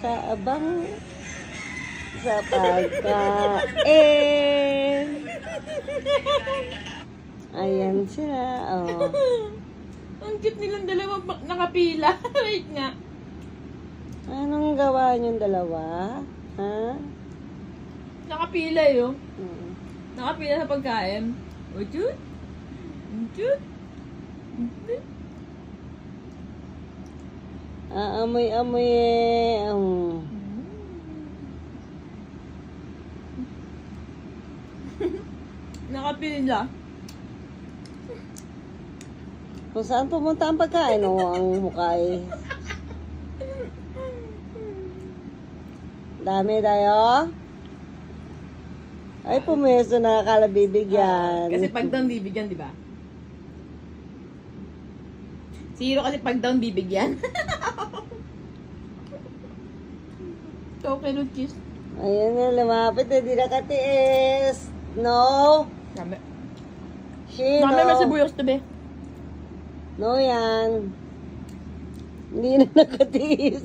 nakaabang sa pagkain. Ayan siya, oh. Ang cute nilang dalawa nakapila. Wait nga. Anong gawa niyong dalawa? Ha? Nakapila yun. Nakapila sa pagkain. O, cute. Cute. Aamoy-amoy eh. Nakapila. Kung saan pumunta ang pagkain, oh, ang mukha eh. Dami tayo. Ay, pumeso na akala bibigyan. Kasi pag down bibigyan, di ba? Zero kasi pag down bibigyan. Token of kiss. Ayun na, lumapit eh, di nakatiis. No? Dami. Shino. Dami may sibuyas to be. No yan. Hindi na nakatiis.